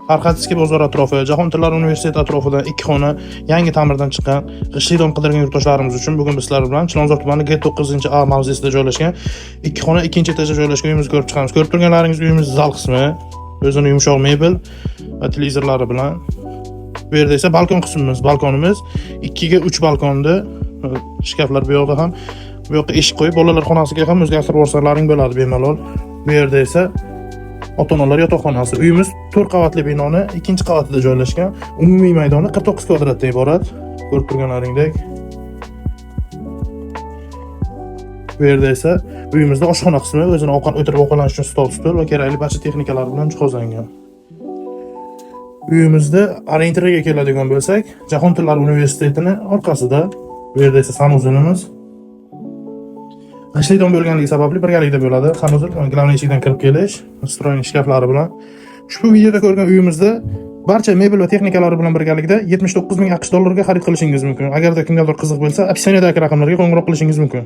Arxatskiy bozor atrofi, Jahon tillari universiteti atrofidan 2 xona yangi ta'mirdan chiqqan qishlik dom qidirgan yurtdoshlarimiz uchun bugun biz sizlar bilan Chilonzor tumani G9A mavzesida joylashgan 2 xona 2-etajda joylashgan uyimizni ko'rib chiqamiz. Ko'rib turganlaringiz uyimiz zal qismi, o'zini yumshoq mebel va televizorlari bilan. Bu yerda esa balkon qismimiz. Balkonimiz 2 ga 3 balkonda, shkaflar bu yoqda ham, bu yoqqa eshik qo'yib, bolalar xonasiga ham o'zgartirib yuborsalaring bo'ladi bemalol. Bu yerda esa ota-onalar yotoqxonasi. Uyimiz 4 qavatli binoni 2-qavatida joylashgan. Umumiy maydoni 49 kvadratdan iborat. Ko'rib turganlaringdek. Bu yerda esa uyimizda oshxona qismi, o'zini o'tirib ovqatlanish uchun stol, stul va kerakli barcha texnikalar bilan jihozlangan. Uyimizda orientirga keladigan bo'lsak, Jahon tillari universitetining orqasida, bu yerda esa sanuzilimiz. Qishlik dom bo'lganligi sababli birgalikda bo'ladi. Sanuzil glavniy eshikdan kirib kelish, stroyning shkaflari bilan. Ushbu videoda ko'rgan uyimizda barcha mebel va texnikalari bilan birgalikda 79 ming AQSh dollarga xarid qilishingiz mumkin. Agarda kimgadir qiziq bo'lsa, opsiyadagi raqamlarga qo'ng'iroq qilishingiz mumkin.